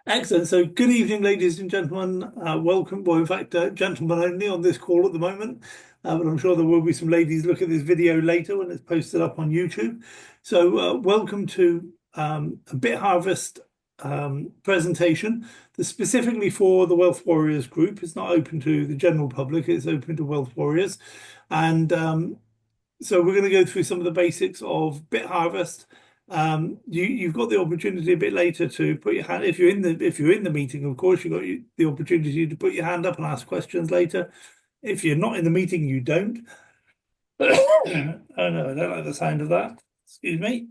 Excellent. So, good evening, ladies and gentlemen. Welcome. Well, in fact, gentlemen only on this call at the moment, but I'm sure there will be some ladies look at this video later when it's posted up on YouTube. So, welcome to a BitHarvest presentation that's specifically for the Wealth Warriors group. It's not open to the general public, it's open to Wealth Warriors. And so we're going to go through some of the basics of BitHarvest. You've got the opportunity a bit later to put your hand, if you're in the meeting, of course, you've got the opportunity to put your hand up and ask questions later. If you're not in the meeting, you don't. Oh no, I don't like the sound of that. Excuse me.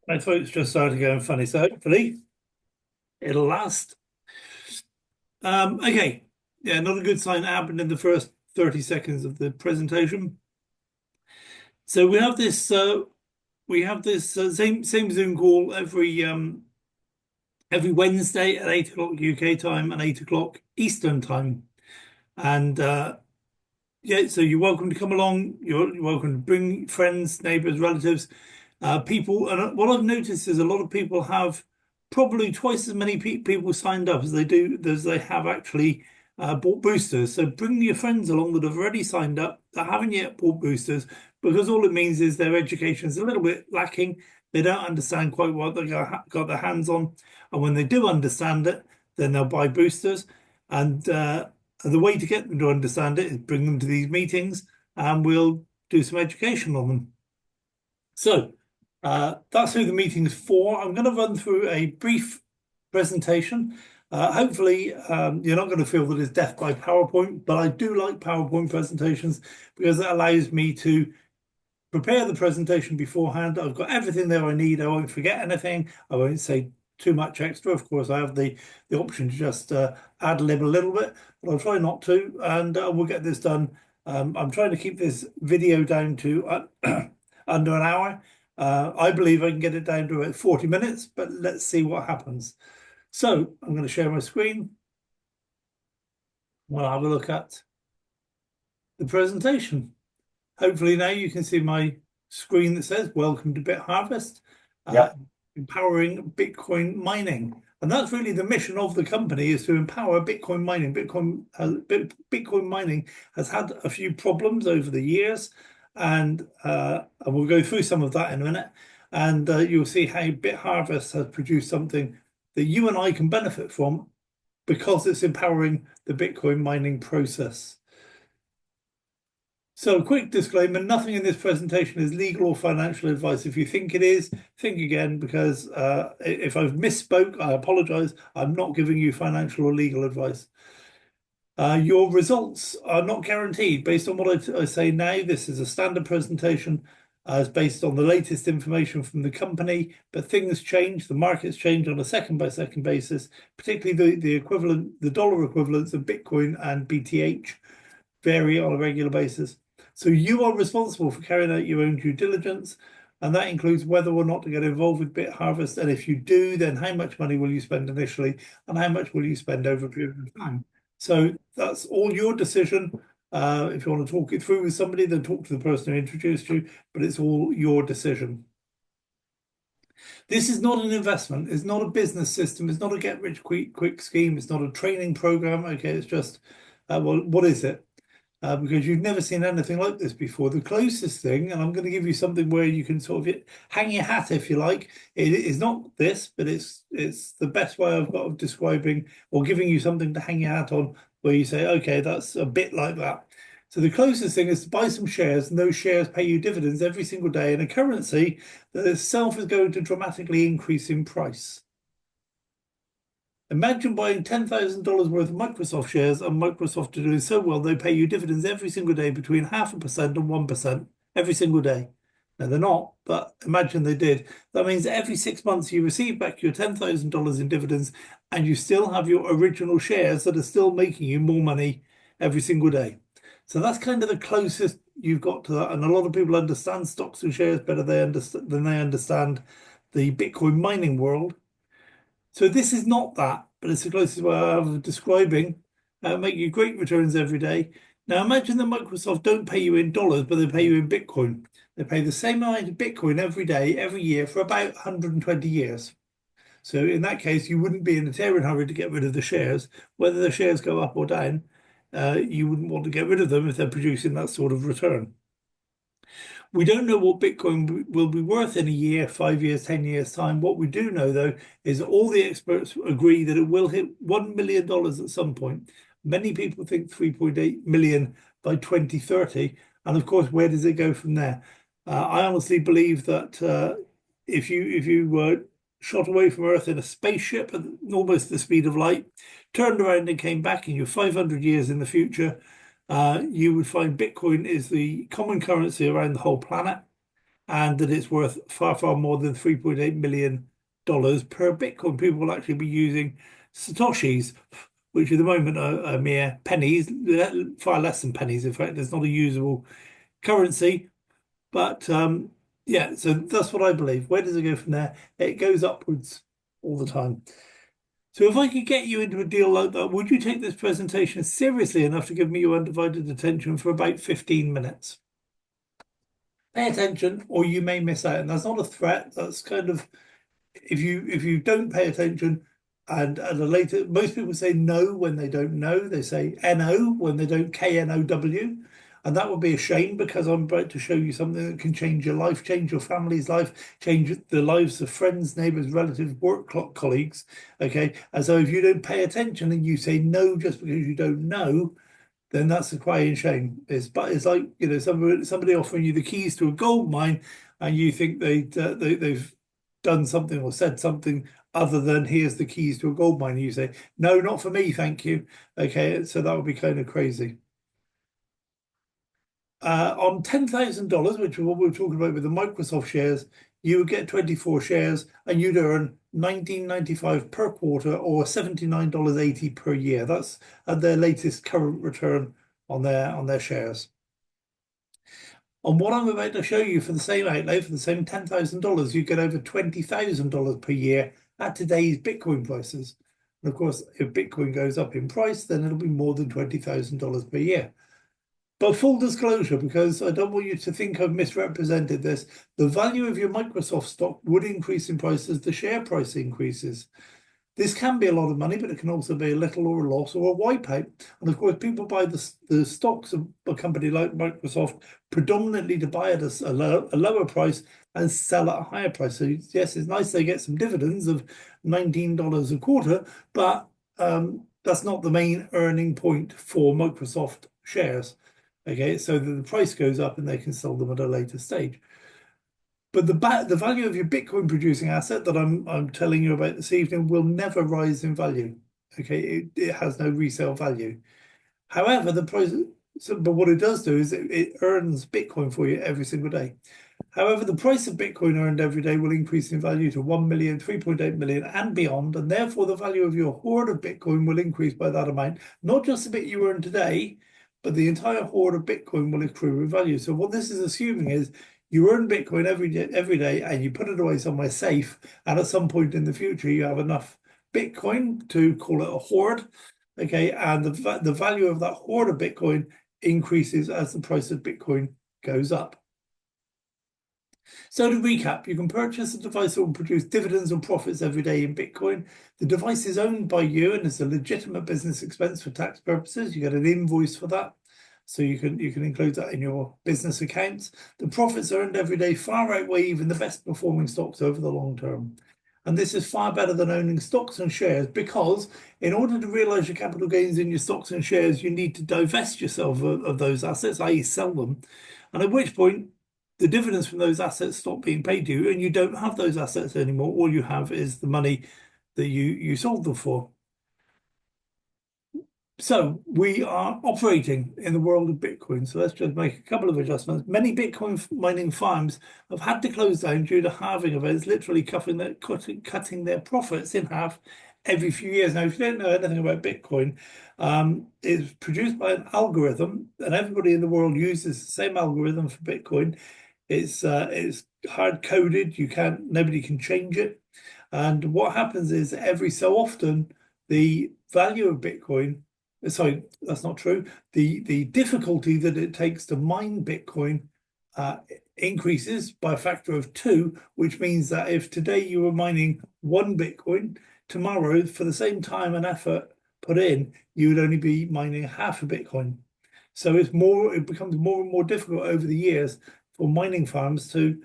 My throat's just started going funny, so hopefully it'll last. Okay. Yeah, not a good sign happened in the first 30 seconds of the presentation. So we have this same Zoom call every Wednesday at 8 o'clock UK time and 8 o'clock Eastern time. And yeah, so you're welcome to come along. You're welcome to bring friends, neighbors, relatives, people. And what I've noticed is a lot of people have probably twice as many people signed up as they have actually bought boosters. So bring your friends along that have already signed up that haven't yet bought boosters, because all it means is their education is a little bit lacking. They don't understand quite what they got their hands on, and when they do understand it, then they'll buy boosters. And the way to get them to understand it is bring them to these meetings, and we'll do some education on them. So that's who the meeting is for. I'm going to run through a brief presentation. Hopefully, you're not going to feel that it's death by PowerPoint, but I do like PowerPoint presentations because it allows me to prepare the presentation beforehand. I've got everything there I need. I won't forget anything. I won't say too much extra. Of course, I have the option to just ad lib a little bit, but I'll try not to, and we'll get this done. I'm trying to keep this video down to under an hour. I believe I can get it down to about 40 minutes, but let's see what happens. So I'm going to share my screen. We'll have a look at the presentation. Hopefully now you can see my screen that says "Welcome to BitHarvest," Yeah. empowering Bitcoin mining. And that's really the mission of the company, is to empower Bitcoin mining. Bitcoin mining has had a few problems over the years, and we'll go through some of that in a minute. And you'll see how BitHarvest has produced something that you and I can benefit from because it's empowering the Bitcoin mining process. So, a quick disclaimer, nothing in this presentation is legal or financial advice. If you think it is, think again, because if I've misspoke, I apologize. I'm not giving you financial or legal advice. Your results are not guaranteed. Based on what I say now, this is a standard presentation. It's based on the latest information from the company, but things change. The markets change on a second-by-second basis, particularly the dollar equivalents of Bitcoin and BTH vary on a regular basis. So you are responsible for carrying out your own due diligence, and that includes whether or not to get involved with BitHarvest. And if you do, then how much money will you spend initially, and how much will you spend over a period of time? So that's all your decision. If you want to talk it through with somebody, then talk to the person who introduced you, but it's all your decision. This is not an investment. It's not a business system. It's not a get rich quick scheme. It's not a training program. Okay, it's just, well, what is it? Because you've never seen anything like this before. The closest thing, and I'm going to give you something where you can sort of hang your hat if you like. It is not this, but it's the best way I've got of describing or giving you something to hang your hat on, where you say, okay, that's a bit like that. So the closest thing is to buy some shares, and those shares pay you dividends every single day in a currency that itself is going to dramatically increase in price. Imagine buying $10,000 worth of Microsoft shares, and Microsoft are doing so well, they pay you dividends every single day between 0.5% and 1% every single day. Now, they're not, but imagine they did. That means every 6 months you receive back your $10,000 in dividends, and you still have your original shares that are still making you more money every single day. So that's kind of the closest you've got to that. And a lot of people understand stocks and shares better than they understand the Bitcoin mining world. So this is not that, but it's the closest way of describing make you great returns every day. Now imagine that Microsoft don't pay you in dollars, but they pay you in Bitcoin. They pay the same amount of Bitcoin every day, every year for about 120 years. So in that case, you wouldn't be in a tearing hurry to get rid of the shares. Whether the shares go up or down, you wouldn't want to get rid of them if they're producing that sort of return. We don't know what Bitcoin will be worth in a year, 5 years, 10 years time. What we do know, though, is all the experts agree that it will hit $1 million at some point. Many people think 3.8 million by 2030. And of course, where does it go from there? I honestly believe that if you were shot away from Earth in a spaceship at almost the speed of light, turned around and came back, and you're 500 years in the future, you would find Bitcoin is the common currency around the whole planet, and that it's worth far, far more than $3.8 million per Bitcoin. People will actually be using Satoshis, which at the moment are mere pennies, far less than pennies. In fact, it's not a usable currency. But yeah, so that's what I believe. Where does it go from there? It goes upwards all the time. So if I could get you into a deal like that, would you take this presentation seriously enough to give me your undivided attention for about 15 minutes? Pay attention or you may miss out. And that's not a threat. That's kind of, if you don't pay attention, and at a later, most people say no when they don't know. They say NO when they don't KNOW. And that would be a shame, because I'm about to show you something that can change your life, change your family's life, change the lives of friends, neighbors, relatives, work colleagues. Okay. And so if you don't pay attention and you say no just because you don't know, then that's a crying shame. It's like, somebody offering you the keys to a gold mine, and you think they've done something or said something other than here's the keys to a gold mine. And you say, no, not for me, thank you. Okay, so that would be kind of crazy. On $10,000, which is what we were talking about with the Microsoft shares, you would get 24 shares and you'd earn $19.95 per quarter, or $79.80 per year. That's at their latest current return on their shares. On what I'm about to show you, for the same outlay, for the same $10,000, you get over $20,000 per year at today's Bitcoin prices. And of course, if Bitcoin goes up in price, then it'll be more than $20,000 per year. But full disclosure, because I don't want you to think I've misrepresented this, the value of your Microsoft stock would increase in price as the share price increases. This can be a lot of money, but it can also be a little, or a loss, or a wipeout. And of course, people buy the stocks of a company like Microsoft predominantly to buy at a lower price and sell at a higher price. So yes, it's nice they get some dividends of $19 a quarter, but that's not the main earning point for Microsoft shares. Okay, so that the price goes up and they can sell them at a later stage. But the value of your Bitcoin producing asset that I'm telling you about this evening will never rise in value. Okay, it has no resale value. However, the price, but what it does do is it earns Bitcoin for you every single day. However, the price of Bitcoin earned every day will increase in value to 1 million, 3.8 million, and beyond. And therefore, the value of your hoard of Bitcoin will increase by that amount. Not just the bit you earn today, but the entire hoard of Bitcoin will accrue in value. So what this is assuming is you earn Bitcoin every day and you put it away somewhere safe. And at some point in the future, you have enough Bitcoin to call it a hoard. Okay. And the value of that hoard of Bitcoin increases as the price of Bitcoin goes up. So to recap, you can purchase a device that will produce dividends and profits every day in Bitcoin. The device is owned by you and is a legitimate business expense for tax purposes. You get an invoice for that, so you can include that in your business accounts. The profits earned every day far outweigh even the best performing stocks over the long term. And this is far better than owning stocks and shares, because in order to realize your capital gains in your stocks and shares, you need to divest yourself of those assets, i.e. sell them. And at which point, the dividends from those assets stop being paid to you and you don't have those assets anymore. All you have is the money that you sold them for. So we are operating in the world of Bitcoin. So let's just make a couple of adjustments. Many Bitcoin mining farms have had to close down due to halving events, literally cutting their profits in half every few years. Now, if you don't know anything about Bitcoin, it's produced by an algorithm, and everybody in the world uses the same algorithm for Bitcoin. It's hard coded. Nobody can change it. And what happens is every so often the value of Bitcoin sorry, that's not true. The difficulty that it takes to mine Bitcoin increases by a factor of 2, which means that if today you were mining 1 Bitcoin, tomorrow, for the same time and effort put in, you would only be mining half a Bitcoin. So it becomes more and more difficult over the years for mining farms to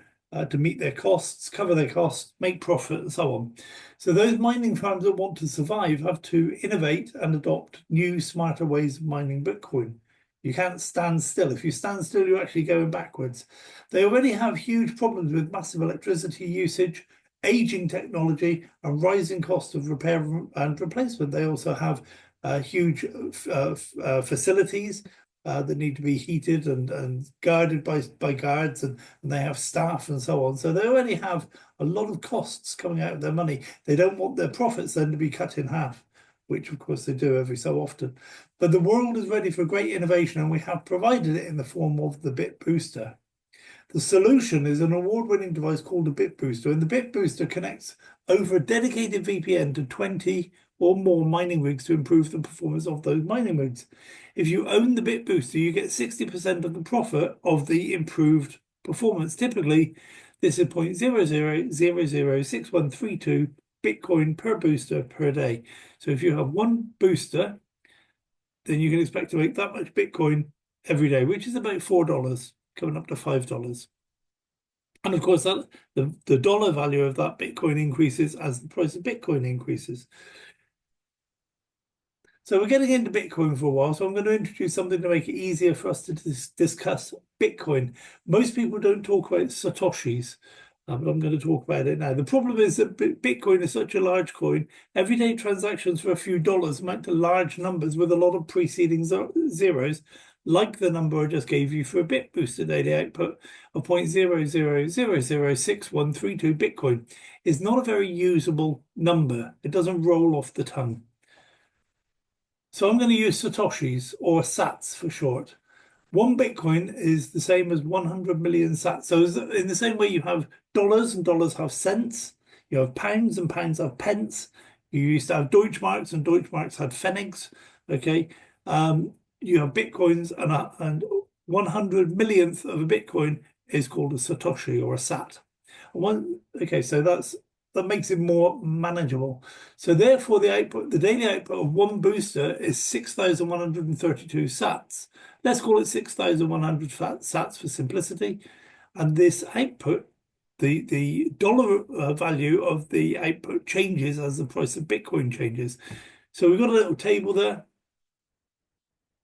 meet their costs, cover their costs, make profit, and so on. So those mining farms that want to survive have to innovate and adopt new, smarter ways of mining Bitcoin. You can't stand still. If you stand still, you're actually going backwards. They already have huge problems with massive electricity usage, aging technology, and rising cost of repair and replacement. They also have huge facilities that need to be heated and guarded by guards, and they have staff and so on. So they already have a lot of costs coming out of their money. They don't want their profits then to be cut in half, which of course they do every so often. But the world is ready for great innovation, and we have provided it in the form of the BitBooster. The solution is an award-winning device called a BitBooster, and the BitBooster connects over a dedicated VPN to 20 or more mining rigs to improve the performance of those mining rigs. If you own the BitBooster, you get 60% of the profit of the improved performance. Typically, this is 0.00006132 Bitcoin per booster per day. So if you have one booster, then you can expect to make that much Bitcoin every day, which is about $4, coming up to $5. And of course, that the dollar value of that Bitcoin increases as the price of Bitcoin increases. So we're getting into Bitcoin for a while, so I'm going to introduce something to make it easier for us to discuss Bitcoin. Most people don't talk about Satoshis, but I'm going to talk about it now. The problem is that Bitcoin is such a large coin. Everyday transactions for a few dollars amount to large numbers with a lot of preceding zeros, like the number I just gave you for a BitBooster daily output of 0.00006132 Bitcoin. Is not a very usable number. It doesn't roll off the tongue. So I'm going to use Satoshis, or sats for short. One Bitcoin is the same as 100 million sats. So in the same way you have dollars, and dollars have cents, you have pounds, and pounds have pence. You used to have Deutschmarks, and Deutschmarks had pfennigs. Okay, you have Bitcoins, and 100 millionth of a Bitcoin is called a Satoshi or a sat. Okay, so that makes it more manageable. So therefore, the daily output of one booster is 6,132 sats. Let's call it 6,100 sats for simplicity. And this output, the dollar value of the output changes as the price of Bitcoin changes. So we've got a little table there,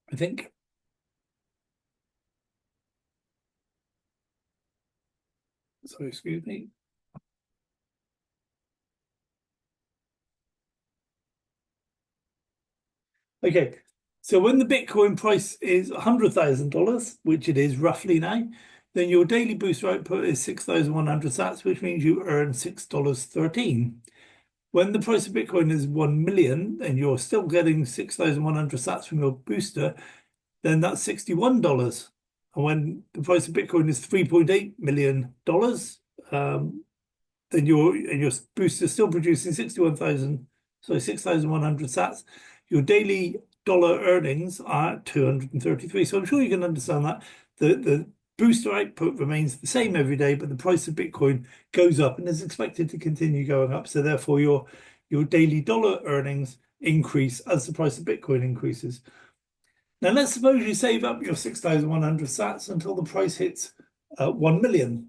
I think. Sorry, excuse me. Okay, so when the Bitcoin price is $100,000, which it is roughly now, then your daily booster output is 6,100 sats, which means you earn $6.13. When the price of Bitcoin is 1 million and you're still getting 6,100 sats from your booster, then that's $61. And when the price of Bitcoin is $3.8 million, then your booster is still producing 6,100 sats. Your daily dollar earnings are 233. So I'm sure you can understand that the booster output remains the same every day, but the price of Bitcoin goes up and is expected to continue going up. So therefore, your daily dollar earnings increase as the price of Bitcoin increases. Now, let's suppose you save up your 6,100 sats until the price hits 1 million,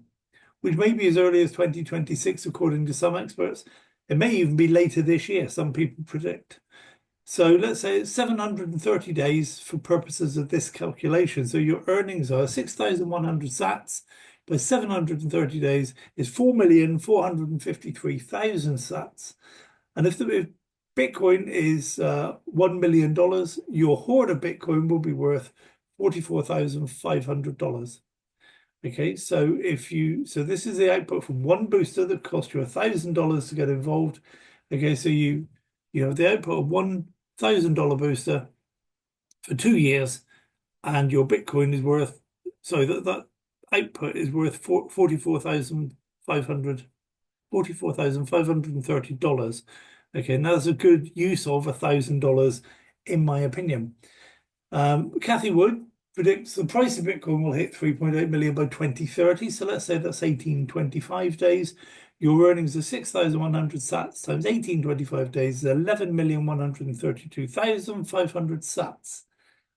which may be as early as 2026, according to some experts. It may even be later this year, some people predict. So let's say it's 730 days for purposes of this calculation. So your earnings are 6,100 sats by 730 days is 4,453,000 sats. And if Bitcoin is $1 million, your hoard of Bitcoin will be worth $44,500. Okay, so this is the output from one booster that cost you $1,000 to get involved. Okay, so you have the output of $1,000 booster for 2 years, and your Bitcoin is worth, so that output is worth $44,530. Okay, now that's a good use of $1,000 in my opinion. Kathy Wood predicts the price of Bitcoin will hit 3.8 million by 2030. So let's say that's 1825 days. Your earnings are 6,100 sats times 1825 days is 11,132,500 sats.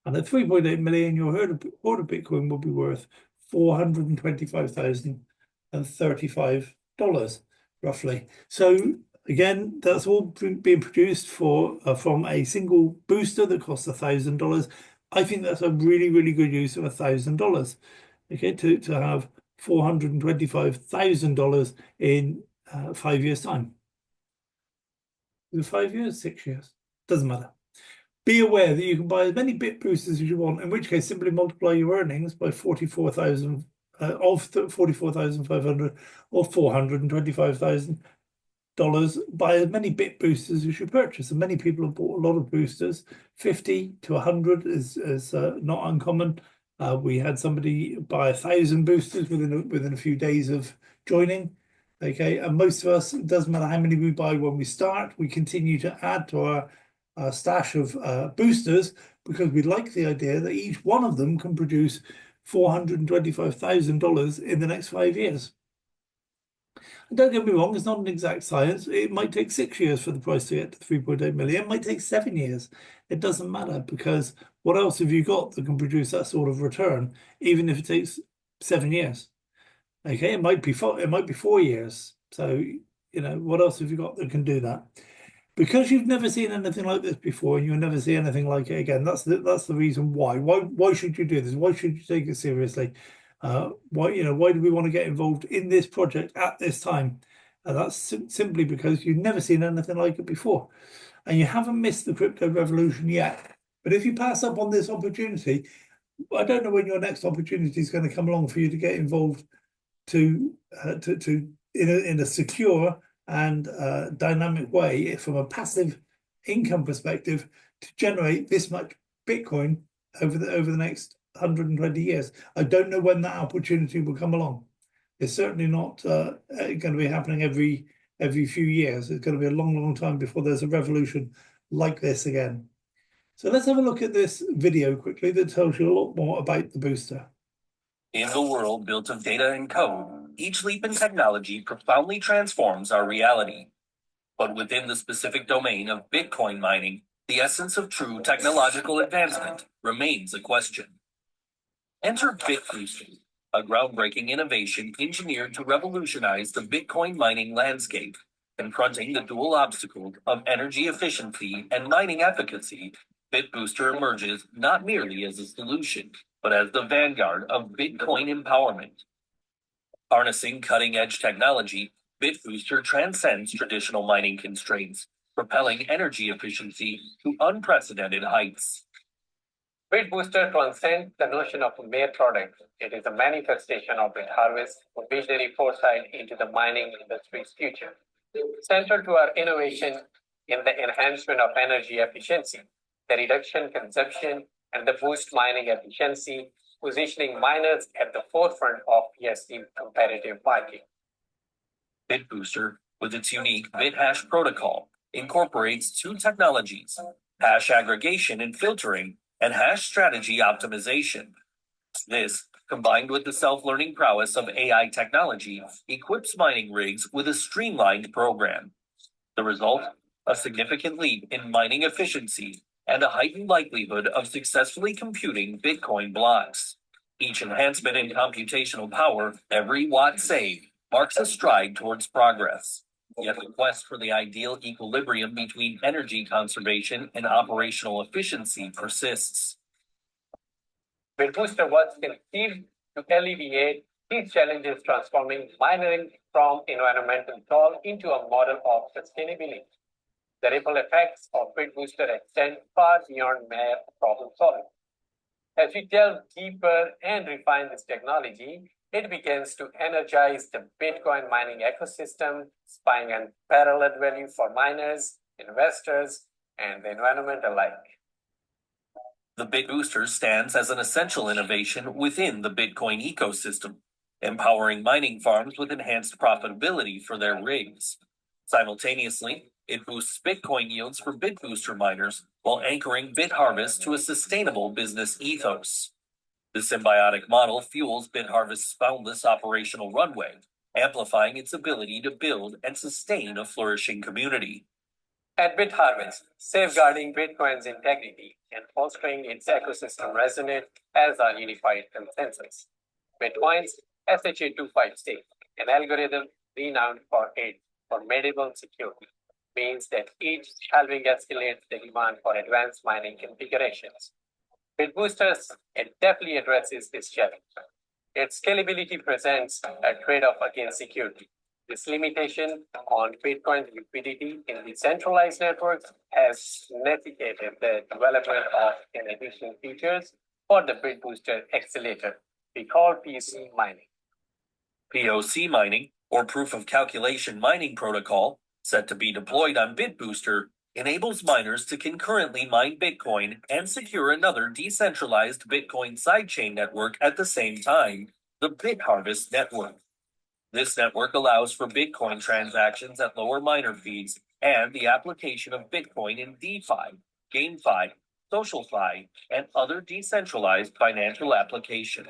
And at 3.8 million, your hoard of Bitcoin will be worth $425,035, roughly. So again, that's all being produced from a single booster that costs $1,000. I think that's a really, really good use of $1,000. Okay, to have $425,000 in 5 years' time. Is it 5 years, 6 years? Doesn't matter. Be aware that you can buy as many BitBoosters as you want, in which case simply multiply your earnings by 44,000 of 44,500 or $425,000 by as many BitBoosters as you purchase. And many people have bought a lot of boosters. 50 to 100 is not uncommon. We had somebody buy 1,000 boosters within a few days of joining. Okay, and most of us, it doesn't matter how many we buy when we start, we continue to add to our stash of boosters because we like the idea that each one of them can produce $425,000 in the next 5 years. And don't get me wrong, it's not an exact science. It might take 6 years for the price to get to 3.8 million. It might take 7 years. It doesn't matter because what else have you got that can produce that sort of return, even if it takes 7 years? Okay, it might be 4 years. So, what else have you got that can do that? Because you've never seen anything like this before and you'll never see anything like it again. That's the reason why. Why should you do this? Why should you take it seriously? Why do we want to get involved in this project at this time? And that's simply because you've never seen anything like it before. And you haven't missed the crypto revolution yet. But if you pass up on this opportunity, I don't know when your next opportunity is going to come along for you to get involved in a secure and dynamic way from a passive income perspective to generate this much Bitcoin over the next 120 years. I don't know when that opportunity will come along. It's certainly not going to be happening every few years. It's going to be a long, long time before there's a revolution like this again. So let's have a look at this video quickly that tells you a lot more about the booster. In a world built of data and code, each leap in technology profoundly transforms our reality. But within the specific domain of Bitcoin mining, the essence of true technological advancement remains a question. Enter BitBoosters, a groundbreaking innovation engineered to revolutionize the Bitcoin mining landscape, confronting the dual obstacles of energy efficiency and mining efficacy. BitBooster emerges not merely as a solution, but as the vanguard of Bitcoin empowerment. Harnessing cutting-edge technology, BitBooster transcends traditional mining constraints, propelling energy efficiency to unprecedented heights. BitBooster transcends the notion of a mere product. It is a manifestation of BitHarvest's visionary foresight into the mining industry's future. Central to our innovation in the enhancement of energy efficiency, the reduction consumption, and the boost mining efficiency, positioning miners at the forefront of BSC competitive market. BitBooster, with its unique BitHash protocol, incorporates two technologies: hash aggregation and filtering, and hash strategy optimization. This, combined with the self-learning prowess of AI technology, equips mining rigs with a streamlined program. The result? A significant leap in mining efficiency and a heightened likelihood of successfully computing Bitcoin blocks. Each enhancement in computational power, every watt saved, marks a stride towards progress. Yet the quest for the ideal equilibrium between energy conservation and operational efficiency persists. BitBooster was conceived to alleviate these challenges, transforming mining from environmental toil into a model of sustainability. The ripple effects of BitBooster extend far beyond mere problem solving. As we delve deeper and refine this technology, it begins to energize the Bitcoin mining ecosystem, spying unparalleled value for miners, investors, and the environment alike. The BitBooster stands as an essential innovation within the Bitcoin ecosystem, empowering mining farms with enhanced profitability for their rigs. Simultaneously, it boosts Bitcoin yields for BitBooster miners while anchoring BitHarvest to a sustainable business ethos. The symbiotic model fuels BitHarvest's boundless operational runway, amplifying its ability to build and sustain a flourishing community. At BitHarvest, safeguarding Bitcoin's integrity and fostering its ecosystem resonate as our unified consensus. Bitcoin's SHA-256 stake, an algorithm renowned for its formidable security, means that each halving escalates the demand for advanced mining configurations. BitBoosters deftly addresses this challenge. Its scalability presents a trade-off against security. This limitation on Bitcoin's liquidity in decentralized networks has necessitated the development of an additional features for the BitBooster accelerator we call POC mining. POC mining, or proof of calculation mining protocol, set to be deployed on BitBooster, enables miners to concurrently mine Bitcoin and secure another decentralized Bitcoin sidechain network at the same time, the BitHarvest network. This network allows for Bitcoin transactions at lower miner fees and the application of Bitcoin in DeFi, GameFi, SocialFi, and other decentralized financial applications.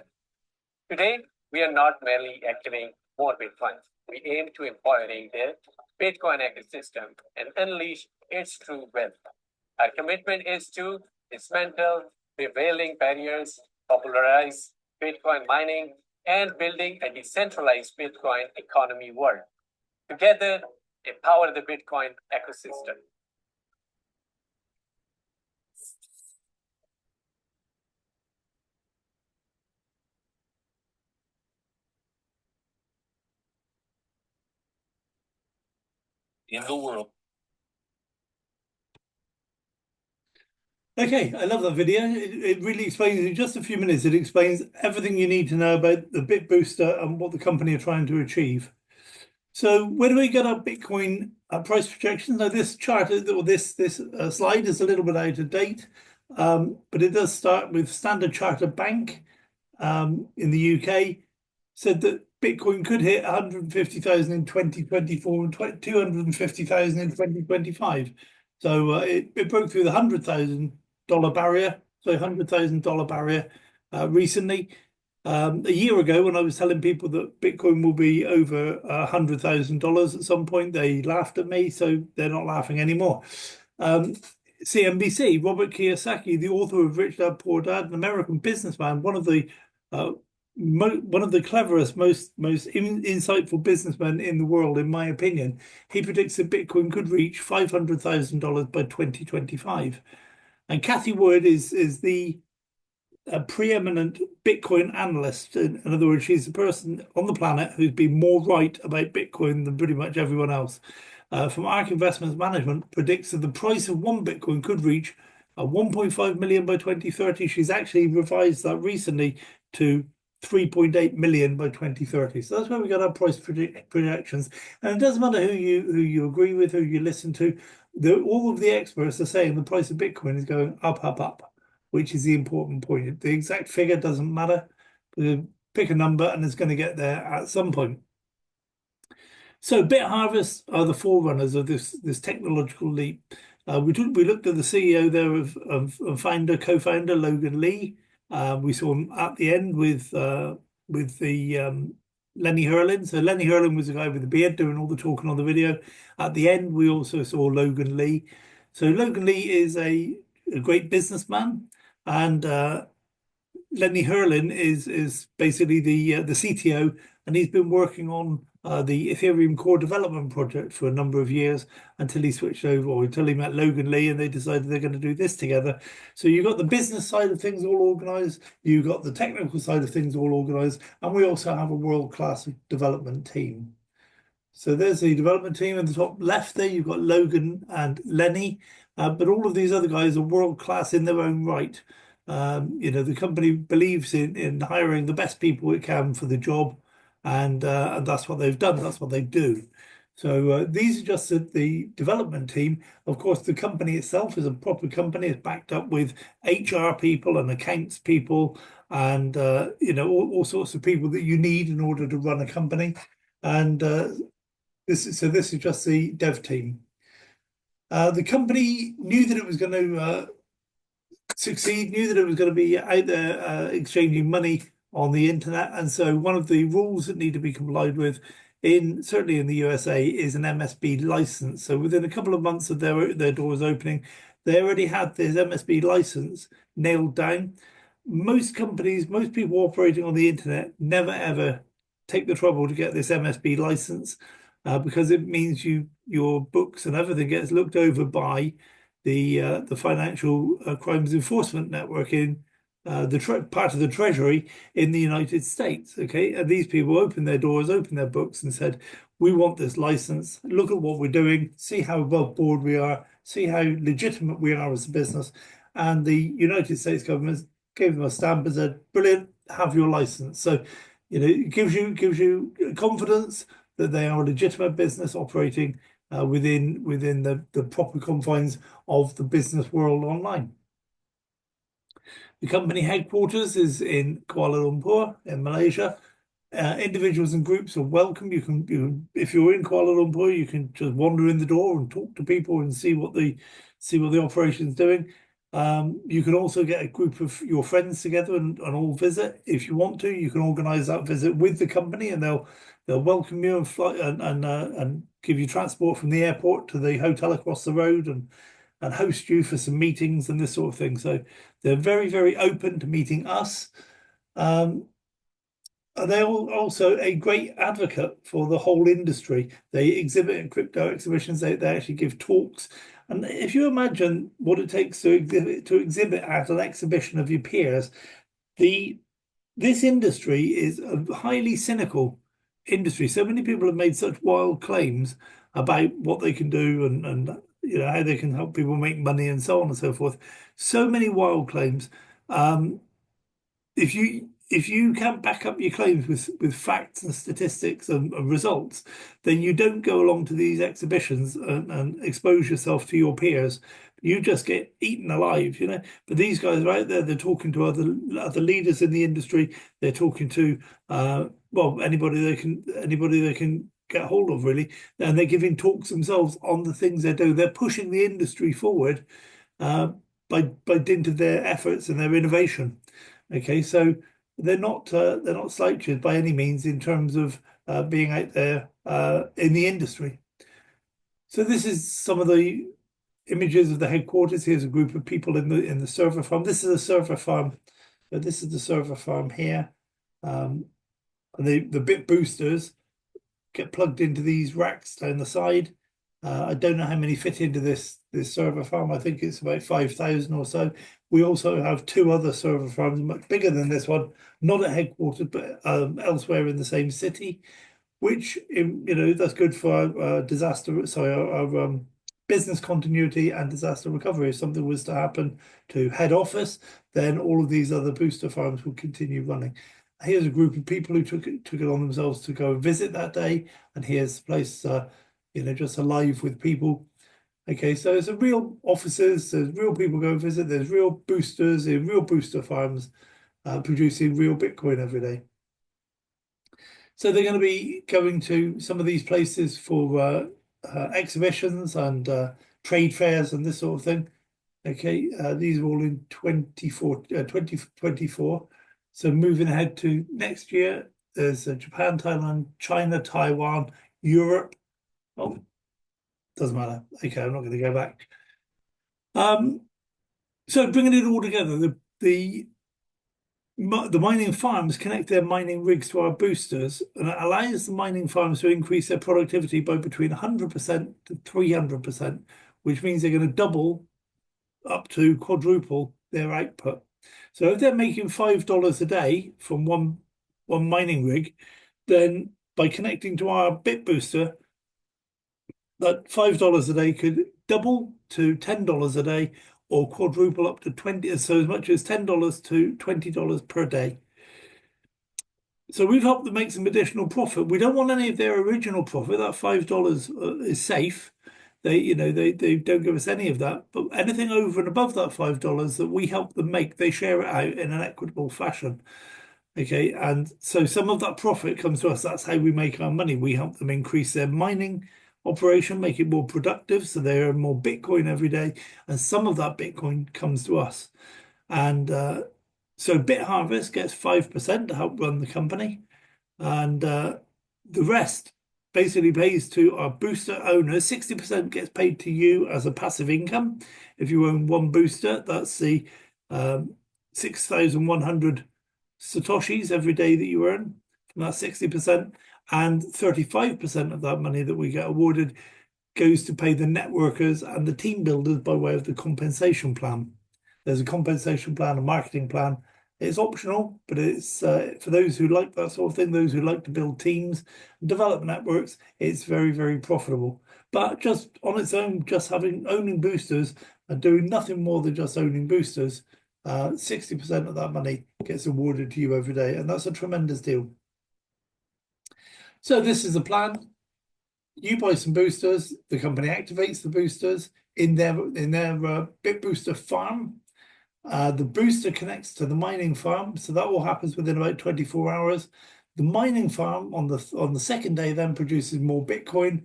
Today, we are not merely activating more Bitcoins. We aim to empowering the Bitcoin ecosystem and unleash its true wealth. Our commitment is to dismantle prevailing barriers, popularize Bitcoin mining, and building a decentralized Bitcoin economy world. Together, empower the Bitcoin ecosystem. In the world. Okay, I love that video. It really explains in just a few minutes. It explains everything you need to know about the BitBooster and what the company are trying to achieve. So where do we get our Bitcoin price projections? Now this chart, or this slide is a little bit out of date, but it does start with Standard Chartered Bank in the UK said that Bitcoin could hit 150,000 in 2024 and 250,000 in 2025. So it broke through the $100,000 barrier, so $100,000 barrier recently. A year ago, when I was telling people that Bitcoin will be over $100,000 at some point, they laughed at me, so they're not laughing anymore. CNBC, Robert Kiyosaki, the author of Rich Dad Poor Dad, an American businessman, one of the cleverest, most insightful businessmen in the world, in my opinion. He predicts that Bitcoin could reach $500,000 by 2025. And Cathie Wood is the preeminent Bitcoin analyst. In other words, she's the person on the planet who's been more right about Bitcoin than pretty much everyone else. From ARK Investments Management predicts that the price of one Bitcoin could reach 1.5 million by 2030. She's actually revised that recently to 3.8 million by 2030. So that's where we got our price projections. And it doesn't matter who you agree with, who you listen to. All of the experts are saying the price of Bitcoin is going up, up, up, which is the important point. The exact figure doesn't matter. Pick a number and it's going to get there at some point. So BitHarvest are the forerunners of this technological leap. We looked at the CEO there of co-founder Logan Lee. We saw him at the end with the Lenny Herlin. So Lenny Herlin was the guy with the beard doing all the talking on the video. At the end, we also saw Logan Lee. So Logan Lee is a great businessman, and Lenny Herlin is basically the CTO, and he's been working on the Ethereum core development project for a number of years until he switched over, or until he met Logan Lee and they decided they're going to do this together. So you've got the business side of things all organized, you've got the technical side of things all organized, and we also have a world-class development team. So there's the development team in the top left there. You've got Logan and Lenny, but all of these other guys are world-class in their own right. The company believes in hiring the best people it can for the job, and that's what they've done. That's what they do. So these are just the development team. Of course, the company itself is a proper company. It's backed up with HR people and accounts people, and all sorts of people that you need in order to run a company. And this is just the dev team. The company knew that it was going to succeed, knew that it was going to be out there exchanging money on the internet, and so one of the rules that need to be complied with certainly in the USA is an MSB license. So within a couple of months of their doors opening, they already had this MSB license nailed down. Most companies, most people operating on the internet never ever take the trouble to get this MSB license because it means your books and everything gets looked over by the Financial Crimes Enforcement Network in part of the Treasury in the United States. Okay, and these people opened their doors, opened their books, and said, "We want this license. Look at what we're doing. See how above board we are. See how legitimate we are as a business." And the United States government gave them a stamp and said, "Brilliant, have your license." So, it gives you confidence that they are a legitimate business operating within the proper confines of the business world online. The company headquarters is in Kuala Lumpur in Malaysia. Individuals and groups are welcome. If you're in Kuala Lumpur, you can just wander in the door and talk to people and see what the operation's doing. You can also get a group of your friends together and all visit. If you want to, you can organise that visit with the company, and they'll welcome you and fly and give you transport from the airport to the hotel across the road and host you for some meetings and this sort of thing. So they're very, very open to meeting us. And they're also a great advocate for the whole industry. They exhibit in crypto exhibitions. They actually give talks. And if you imagine what it takes to exhibit at an exhibition of your peers, this industry is a highly cynical industry. So many people have made such wild claims about what they can do and how they can help people make money and so on and so forth. So many wild claims. If you can't back up your claims with facts and statistics and results, then you don't go along to these exhibitions and expose yourself to your peers. You just get eaten alive, But these guys are out there, they're talking to other leaders in the industry. They're talking to anybody they can get hold of, really, and they're giving talks themselves on the things they do. They're pushing the industry forward by dint of their efforts and their innovation. Okay, so they're not slouches by any means in terms of being out there in the industry. So this is some of the images of the headquarters. Here's a group of people in the server farm. This is a server farm. This is the server farm here. And the BitBoosters get plugged into these racks down the side. I don't know how many fit into this server farm. I think it's about 5,000 or so. We also have two other server farms, much bigger than this one, not at headquarters, but elsewhere in the same city, which that's good for our business continuity and disaster recovery. If something was to happen to head office, then all of these other booster farms will continue running. Here's a group of people who took it on themselves to go visit that day, and here's the place, just alive with people. Okay, so it's a real offices. There's real people go visit. There's real boosters in real booster farms producing real Bitcoin every day. So they're going to be going to some of these places for exhibitions and trade fairs and this sort of thing. Okay, these are all in 2024. So moving ahead to next year, there's Japan, Thailand, China, Taiwan, Europe. Oh, doesn't matter. Okay, I'm not going to go back. So bringing it all together, the mining farms connect their mining rigs to our boosters, and it allows the mining farms to increase their productivity by between 100% to 300%, which means they're going to double up to quadruple their output. So if they're making $5 a day from one mining rig, then by connecting to our BitBooster, that $5 a day could double to $10 a day, or quadruple up to 20, so as much as $10 to $20 per day. So we've helped them make some additional profit. We don't want any of their original profit. That $5 is safe. They don't give us any of that. But anything over and above that $5 that we help them make, they share it out in an equitable fashion. Okay, and so some of that profit comes to us. That's how we make our money. We help them increase their mining operation, make it more productive, so they earn more Bitcoin every day, and some of that Bitcoin comes to us. And so BitHarvest gets 5% to help run the company, and the rest basically pays to our booster owners. 60% gets paid to you as a passive income. If you own one booster, that's the 6,100 Satoshis every day that you earn from that 60%. And 35% of that money that we get awarded goes to pay the networkers and the team builders by way of the compensation plan. There's a compensation plan, a marketing plan. It's optional, but it's for those who like that sort of thing, those who like to build teams and develop networks, it's very, very profitable. But just on its own, just owning boosters and doing nothing more than just owning boosters, 60% of that money gets awarded to you every day, and that's a tremendous deal. So this is the plan. You buy some boosters, the company activates the boosters in their BitBooster farm. The booster connects to the mining farm, so that all happens within about 24 hours. The mining farm on the second day then produces more Bitcoin,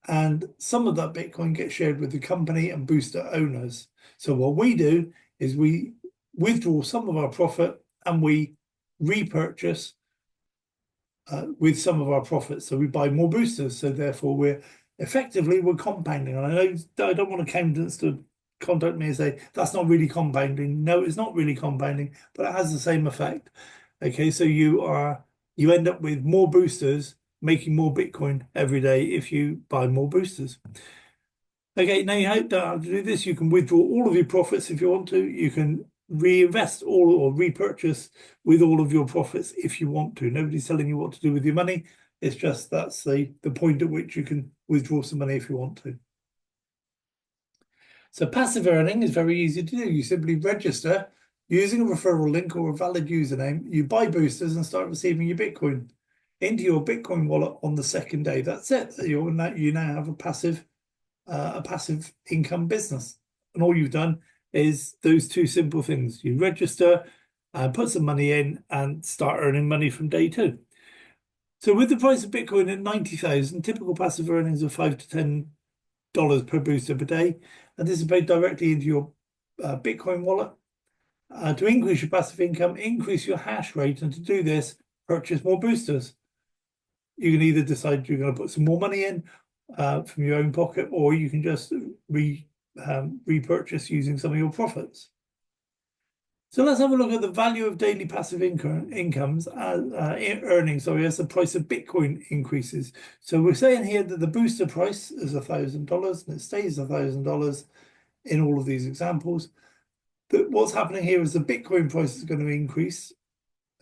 and some of that Bitcoin gets shared with the company and booster owners. So what we do is we withdraw some of our profit and we repurchase with some of our profits. So we buy more boosters. So therefore we're compounding. And I know I don't want accountants to contact me and say, that's not really compounding. No, it's not really compounding, but it has the same effect. Okay, so you end up with more boosters making more Bitcoin every day if you buy more boosters. Okay, now you don't have to do this. You can withdraw all of your profits if you want to. You can reinvest all or repurchase with all of your profits if you want to. Nobody's telling you what to do with your money. It's just that's the point at which you can withdraw some money if you want to. So passive earning is very easy to do. You simply register using a referral link or a valid username. You buy boosters and start receiving your Bitcoin into your Bitcoin wallet on the second day. That's it. You now have a passive income business. And all you've done is those two simple things. You register and put some money in and start earning money from day two. So with the price of Bitcoin at 90,000, typical passive earnings of $5 to $10 per booster per day. And this is paid directly into your Bitcoin wallet. To increase your passive income, increase your hash rate. And to do this, purchase more boosters. You can either decide you're going to put some more money in from your own pocket, or you can just repurchase using some of your profits. So let's have a look at the value of daily passive earnings as the price of Bitcoin increases. So we're saying here that the booster price is $1,000 and it stays $1,000 in all of these examples. But what's happening here is the Bitcoin price is going to increase.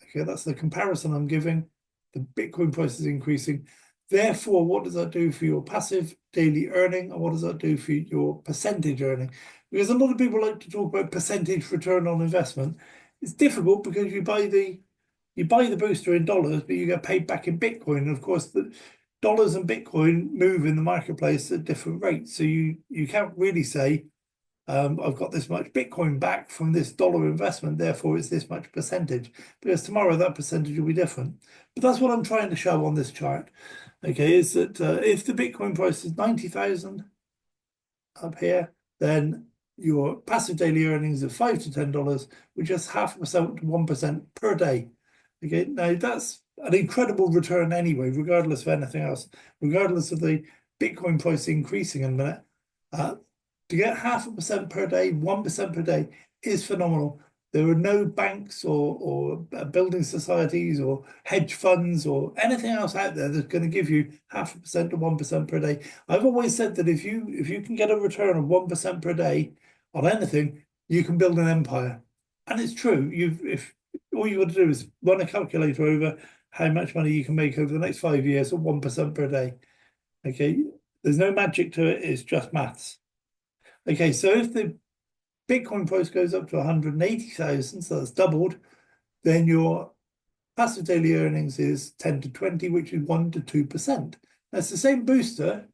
Okay, that's the comparison I'm giving. The Bitcoin price is increasing. Therefore, what does that do for your passive daily earning, and what does that do for your percentage earning? Because a lot of people like to talk about percentage return on investment. It's difficult because you buy the booster in dollars, but you get paid back in Bitcoin. And of course, the dollars and Bitcoin move in the marketplace at different rates. So you can't really say, I've got this much Bitcoin back from this dollar investment, therefore it's this much percentage, because tomorrow that percentage will be different. But that's what I'm trying to show on this chart. Okay, is that if the Bitcoin price is 90,000 up here, then your passive daily earnings of $5 to $10, which is 0.5% to 1% per day. Okay, now that's an incredible return anyway, regardless of anything else, regardless of the Bitcoin price increasing in a minute. To get 0.5% per day, 1% per day is phenomenal. There are no banks or building societies or hedge funds or anything else out there that's going to give you 0.5% to 1% per day. I've always said that if you can get a return of 1% per day on anything, you can build an empire. And it's true. If all you got to do is run a calculator over how much money you can make over the next 5 years at 1% per day. Okay, there's no magic to it. It's just maths. Okay, so if the Bitcoin price goes up to 180,000, so that's doubled, then your passive daily earnings is 10 to 20, which is 1 to 2%. That's the same booster.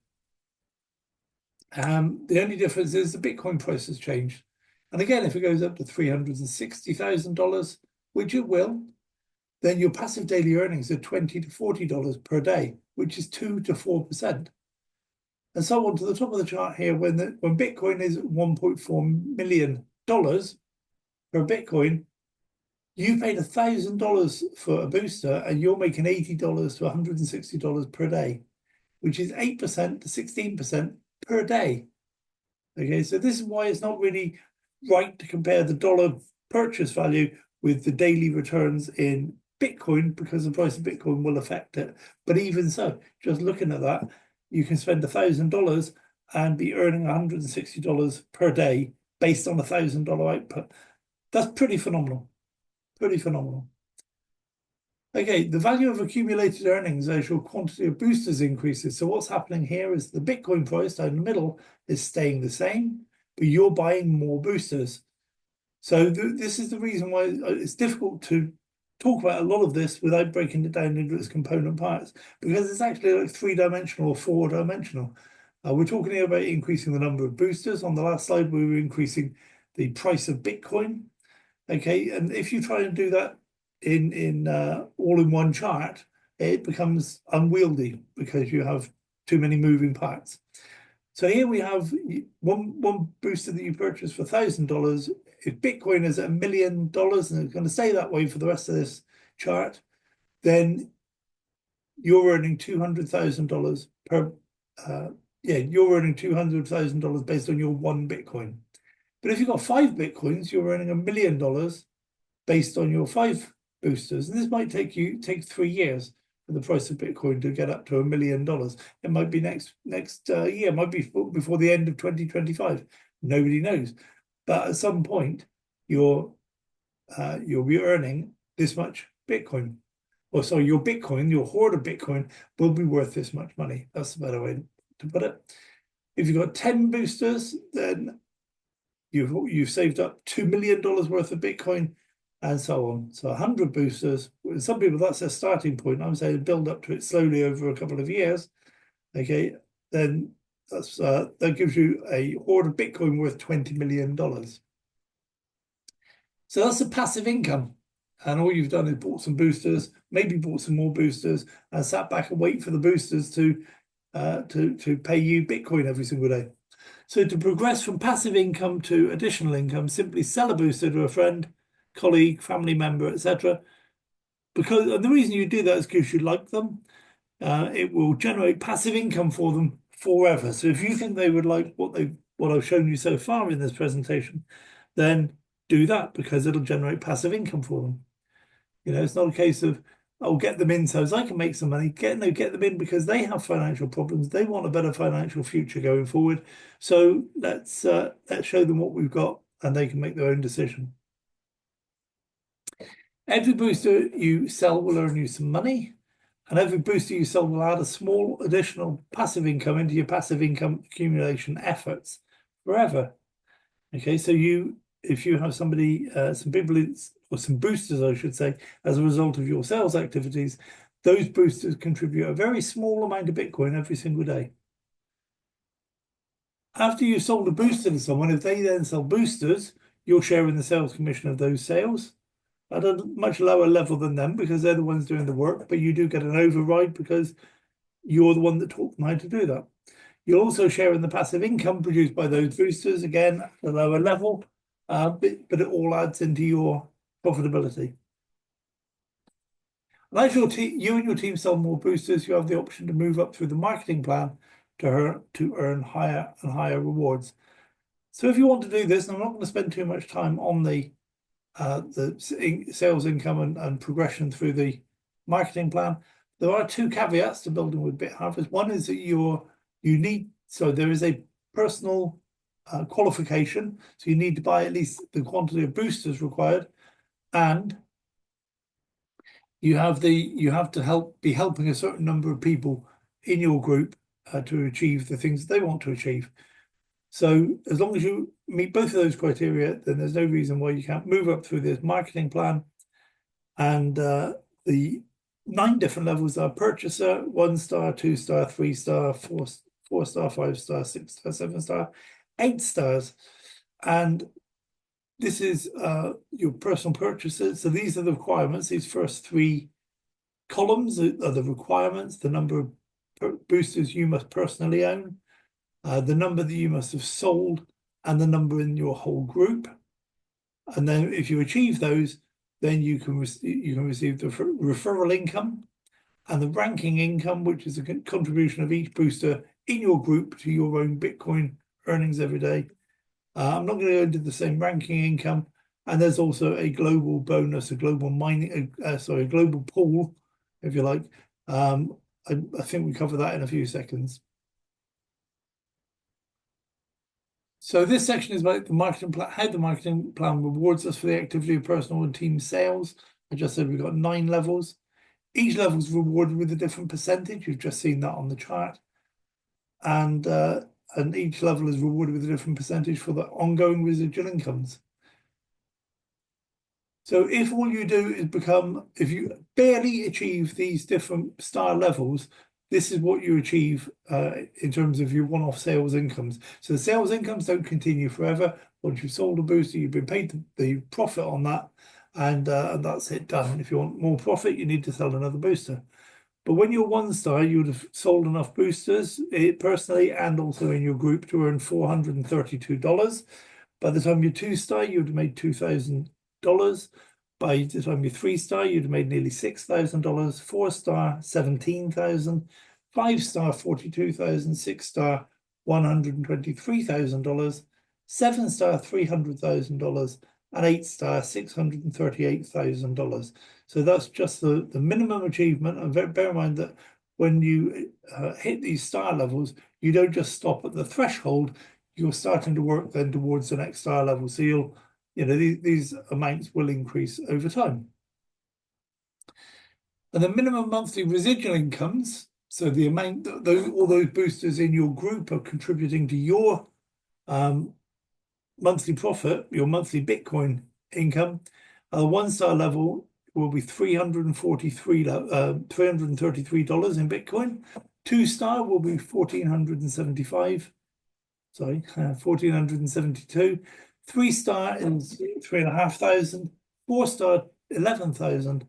The only difference is the Bitcoin price has changed. And again, if it goes up to $360,000, which it will, then your passive daily earnings are $20 to $40 per day, which is 2 to 4%. and so on to the top of the chart here. When Bitcoin is $1.4 million per Bitcoin, you paid $1,000 for a booster, and you're making $80 to $160 per day, which is 8% to 16% per day. Okay, so this is why it's not really right to compare the dollar purchase value with the daily returns in Bitcoin, because the price of Bitcoin will affect it. But even so, just looking at that, you can spend $1,000 and be earning $160 per day based on $1,000 output. That's pretty phenomenal. Pretty phenomenal. Okay, the value of accumulated earnings as your quantity of boosters increases. So what's happening here is the Bitcoin price down the middle is staying the same, but you're buying more boosters. So this is the reason why it's difficult to talk about a lot of this without breaking it down into its component parts, because it's actually like 3-dimensional or 4-dimensional. We're talking here about increasing the number of boosters. On the last slide, we were increasing the price of Bitcoin. Okay, and if you try and do that in all in one chart, it becomes unwieldy because you have too many moving parts. So here we have one booster that you purchased for $1,000. If Bitcoin is at $1 million, and it's going to stay that way for the rest of this chart, then you're earning $200,000 per. You're earning $200,000 based on your one Bitcoin. But if you've got 5 Bitcoins, you're earning $1 million based on your 5 boosters. And this might take 3 years for the price of Bitcoin to get up to $1 million. It might be next year, it might be before the end of 2025. Nobody knows. But at some point, you'll be earning this much Bitcoin. Or sorry, your Bitcoin, your hoard of Bitcoin will be worth this much money. That's the better way to put it. If you've got 10 boosters, then you've saved up $2 million worth of Bitcoin, and so on. So 100 boosters. Some people, that's their starting point. I'm saying build up to it slowly over a couple of years. Okay, then that gives you a hoard of Bitcoin worth $20 million. So that's a passive income. And all you've done is bought some boosters, maybe bought some more boosters, and sat back and wait for the boosters to pay you Bitcoin every single day. So to progress from passive income to additional income, simply sell a booster to a friend, colleague, family member, etc. And the reason you do that is because you like them. It will generate passive income for them forever. So if you think they would like what I've shown you so far in this presentation, then do that, because it'll generate passive income for them. You know, it's not a case of, I'll get them in so as I can make some money. Get them in because they have financial problems. They want a better financial future going forward. So let's show them what we've got, and they can make their own decision. Every booster you sell will earn you some money, and every booster you sell will add a small additional passive income into your passive income accumulation efforts forever. Okay, so if you have somebody, some people, or some boosters, I should say, as a result of your sales activities, those boosters contribute a very small amount of Bitcoin every single day. After you've sold a booster to someone, if they then sell boosters, you'll share in the sales commission of those sales at a much lower level than them, because they're the ones doing the work, but you do get an override because you're the one that taught them how to do that. You'll also share in the passive income produced by those boosters, again, at a lower level, but it all adds into your profitability. And as you and your team sell more boosters, you have the option to move up through the marketing plan to earn higher and higher rewards. So if you want to do this, and I'm not going to spend too much time on the sales income and progression through the marketing plan, there are 2 caveats to building with BitHarvest. One is that there is a personal qualification, so you need to buy at least the quantity of boosters required, and you have to be helping a certain number of people in your group to achieve the things they want to achieve. So as long as you meet both of those criteria, then there's no reason why you can't move up through this marketing plan. And the 9 different levels are purchaser, 1-star, 2-star, 3-star, 4-star, 5-star, 6-star, 7-star, 8 stars. And this is your personal purchases. So these are the requirements. These first 3 columns are the requirements, the number of boosters you must personally own. the number that you must have sold, and the number in your whole group. And then if you achieve those, then you can receive the referral income and the ranking income, which is a contribution of each booster in your group to your own Bitcoin earnings every day. I'm not going to go into the same ranking income. And there's also a global bonus, a global mining, a global pool, if you like. I think we cover that in a few seconds. So this section is about the marketing plan, how the marketing plan rewards us for the activity of personal and team sales. I just said we've got 9 levels. Each level is rewarded with a different percentage. You've just seen that on the chart. And each level is rewarded with a different percentage for the ongoing residual incomes. So if all you do is if you barely achieve these different star levels, this is what you achieve in terms of your one-off sales incomes. So the sales incomes don't continue forever. Once you've sold a booster, you've been paid the profit on that, and that's it, done. If you want more profit, you need to sell another booster. But when you're 1 star, you would have sold enough boosters personally and also in your group to earn $432. By the time you're 2 star, you would have made $2,000. By the time you're 3 star, you'd have made nearly $6,000. 4 star, $17,000. 5 star, $42,000. 6 star, $123,000. 7 star, $300,000. And 8 star, $638,000. So that's just the minimum achievement. And bear in mind that when you hit these star levels, you don't just stop at the threshold. You're starting to work then towards the next star level. So these amounts will increase over time. And the minimum monthly residual incomes, so the amount that all those boosters in your group are contributing to your monthly profit, your monthly Bitcoin income, 1 star level will be $333 in Bitcoin. 2 star will be $1,472. 3 star is 3,500. 4 star, 11,000.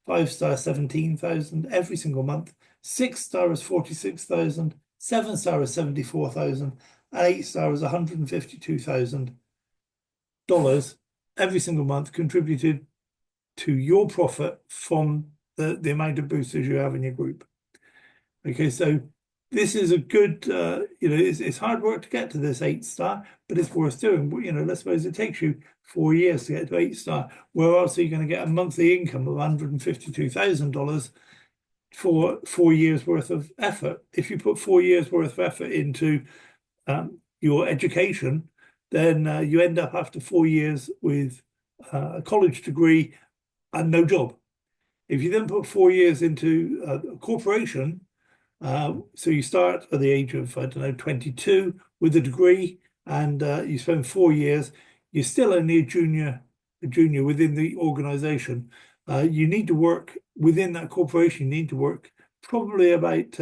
5 star, 17,000 every single month. 6 star is 46,000. 7 star is 74,000. And 8 star is $152,000 every single month contributed to your profit from the amount of boosters you have in your group. Okay, so this is a good, it's hard work to get to this 8 star, but it's worth doing. Let's suppose it takes you 4 years to get to 8 star. Where else are you going to get a monthly income of $152,000 for 4 years worth of effort? If you put 4 years worth of effort into your education, then you end up after 4 years with a college degree and no job. If you then put 4 years into a corporation, so you start at the age of, 22 with a degree, and you spend 4 years, you're still only a junior within the organization. You need to work within that corporation. You need to work probably about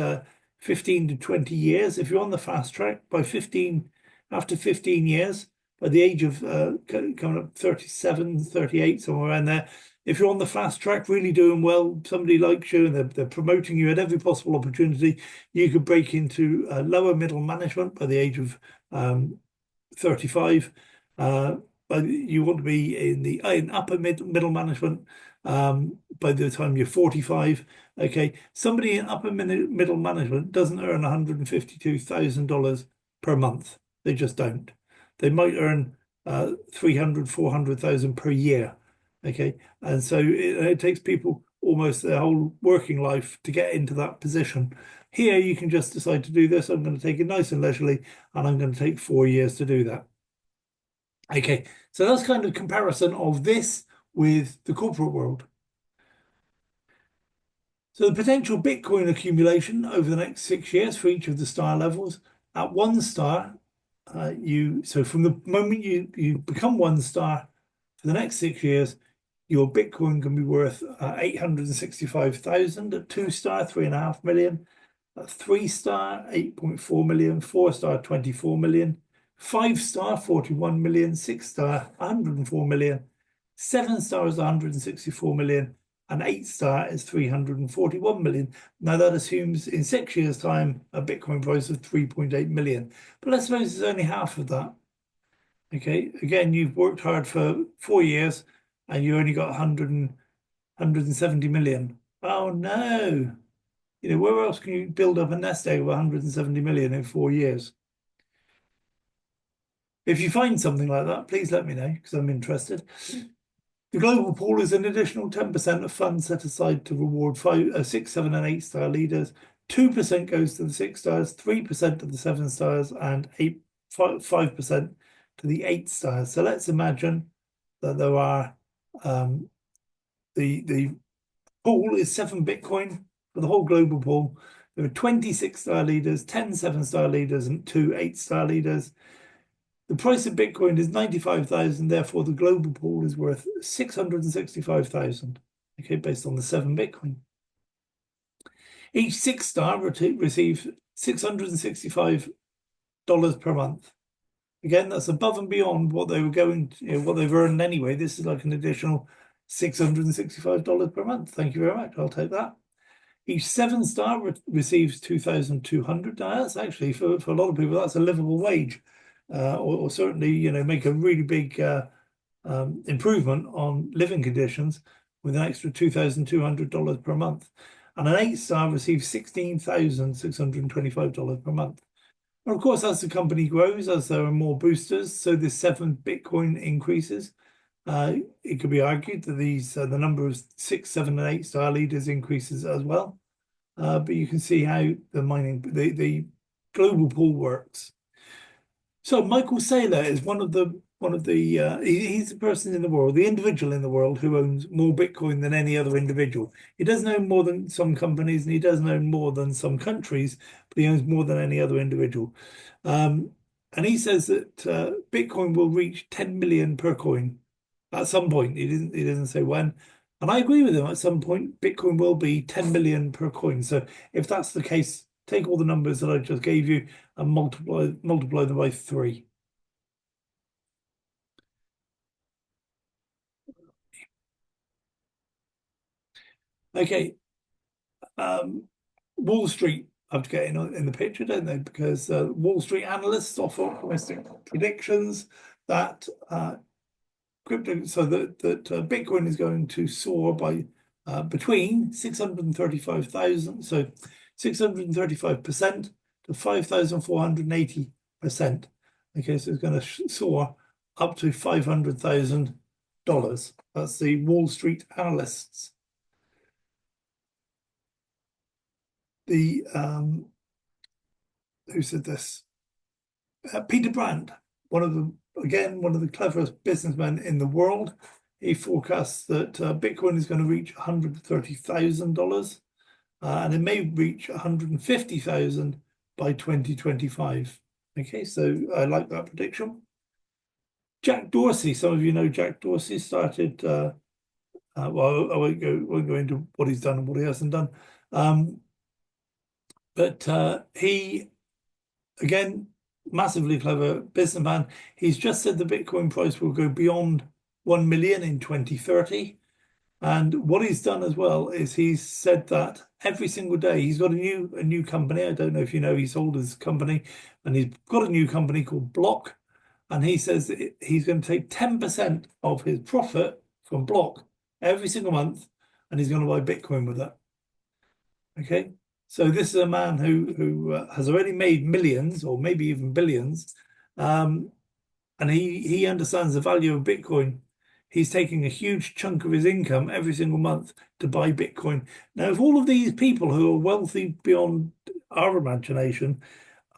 15 to 20 years. If you're on the fast track, after 15 years, by the age of coming up 37, 38, somewhere around there, if you're on the fast track, really doing well, somebody likes you and they're promoting you at every possible opportunity, you could break into lower middle management by the age of 35. But you want to be in upper middle management by the time you're 45. Okay, somebody in upper middle management doesn't earn $152,000 per month. They just don't. They might earn 300, 400,000 per year. Okay, and so it takes people almost their whole working life to get into that position. Here, you can just decide to do this. I'm going to take it nice and leisurely, and I'm going to take 4 years to do that. Okay, so that's kind of comparison of this with the corporate world. So the potential Bitcoin accumulation over the next 6 years for each of the star levels. At 1 star, so from the moment you become 1 star for the next 6 years, your Bitcoin can be worth 865,000. At 2 star, 3.5 million. At 3 star, 8.4 million. 4 star, 24 million. 5 star, 41 million. 6 star, 104 million. 7 star is 164 million. and 8-star is 341 million. Now that assumes in 6 years' time a Bitcoin price of 3.8 million. But let's suppose it's only half of that. Okay, again, you've worked hard for 4 years and you only got 170 million. Oh no. You know, where else can you build up a nest egg of 170 million in 4 years? If you find something like that, please let me know because I'm interested. The global pool is an additional 10% of funds set aside to reward 6, 7, and 8-star leaders. 2% goes to the 6 stars, 3% to the 7 stars, and 5% to the 8 stars. So let's imagine that there are the pool is 7 Bitcoin for the whole global pool. There are 20 6-star leaders, 10 7-star leaders, and 2 8-star leaders. The price of Bitcoin is 95,000, therefore the global pool is worth 665,000, okay, based on the 7 Bitcoin. Each 6-star receives $665 per month. Again, that's above and beyond what they were going to, what they've earned anyway. This is like an additional $665 per month. Thank you very much. I'll take that. Each 7-star receives 2,200. Now that's actually for a lot of people that's a livable wage. Or certainly, make a really big improvement on living conditions with an extra $2,200 per month. And an 8-star receives $16,625 per month. And of course, as the company grows, as there are more boosters, so the 7 Bitcoin increases. It could be argued that the number of 6, 7, and 8-star leaders increases as well. But you can see how the global pool works. So Michael Saylor is he's the person in the world, the individual in the world who owns more Bitcoin than any other individual. He doesn't own more than some companies and he doesn't own more than some countries, but he owns more than any other individual. And he says that Bitcoin will reach 10 million per coin at some point. He doesn't say when. And I agree with him. At some point, Bitcoin will be 10 million per coin. So if that's the case, take all the numbers that I just gave you and multiply them by 3. Okay. Wall Street have to get in the picture, don't they? Because Wall Street analysts offer optimistic predictions that Bitcoin is going to soar by between 635,000, so 635% to 5,480%. Okay, so it's going to soar up to $500,000. That's the Wall Street analysts. Who said this? Peter Brandt, one of the cleverest businessmen in the world. He forecasts that Bitcoin is going to reach $130,000, and it may reach 150,000 by 2025. Okay, so I like that prediction. Jack Dorsey, some of you know Jack Dorsey started. Well, I won't go into what he's done and what he hasn't done. But he, again, massively clever businessman. He's just said the Bitcoin price will go beyond 1 million in 2030. And what he's done as well is he's said that every single day he's got a new company. I don't know if you know, he sold his company and he's got a new company called Block. And he says that he's going to take 10% of his profit from Block every single month and he's going to buy Bitcoin with it. Okay. So this is a man who has already made millions or maybe even billions, and he understands the value of Bitcoin. He's taking a huge chunk of his income every single month to buy Bitcoin. Now, if all of these people who are wealthy beyond our imagination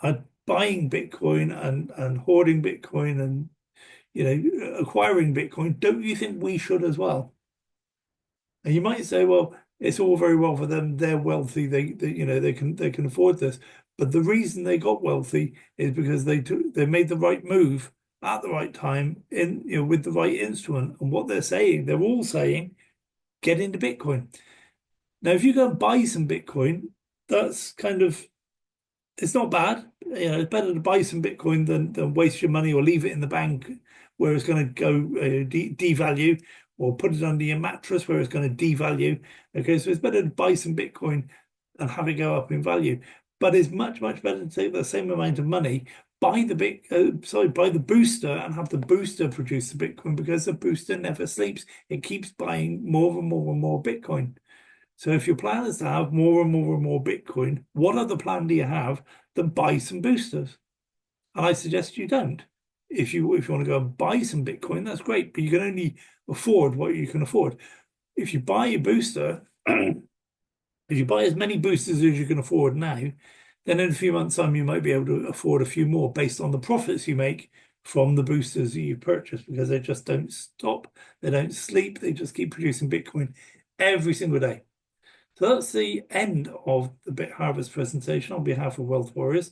are buying Bitcoin and hoarding Bitcoin and acquiring Bitcoin, don't you think we should as well? And you might say, well, it's all very well for them. They're wealthy. They can afford this. But the reason they got wealthy is because they made the right move at the right time with the right instrument. And what they're all saying, get into Bitcoin. Now, if you go and buy some Bitcoin, that's it's not bad. It's better to buy some Bitcoin than waste your money or leave it in the bank where it's going to go devalue, or put it under your mattress where it's going to devalue. Okay, so it's better to buy some Bitcoin and have it go up in value. But it's much, much better to take the same amount of money, buy the booster and have the booster produce the Bitcoin, because the booster never sleeps. It keeps buying more and more and more Bitcoin. So if your plan is to have more and more and more Bitcoin, what other plan do you have than buy some boosters? And I suggest you don't. If you want to go and buy some Bitcoin, that's great, but you can only afford what you can afford. If you buy a booster, if you buy as many boosters as you can afford now, then in a few months' time you might be able to afford a few more based on the profits you make from the boosters that you purchase, because they just don't stop, they don't sleep, they just keep producing Bitcoin every single day. So that's the end of the BitHarvest presentation on behalf of Wealth Warriors.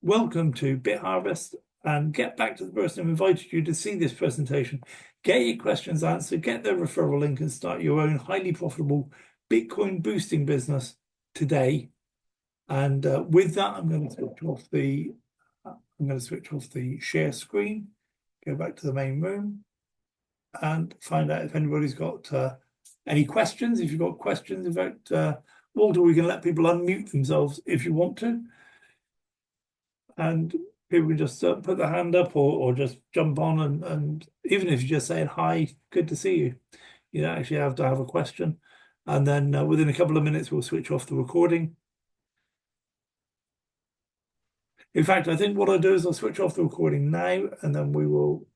Welcome to BitHarvest, and get back to the person who invited you to see this presentation. Get your questions answered, get their referral link, and start your own highly profitable Bitcoin boosting business today. And with that, I'm going to switch off the share screen, go back to the main room, and find out if anybody's got any questions. If you've got questions, in fact, Walter, we can let people unmute themselves if you want to. And people can just put their hand up or just jump on, and even if you're just saying hi, good to see you, you don't actually have to have a question. And then within a couple of minutes, we'll switch off the recording. In fact, I think what I'll do is I'll switch off the recording now, and then we will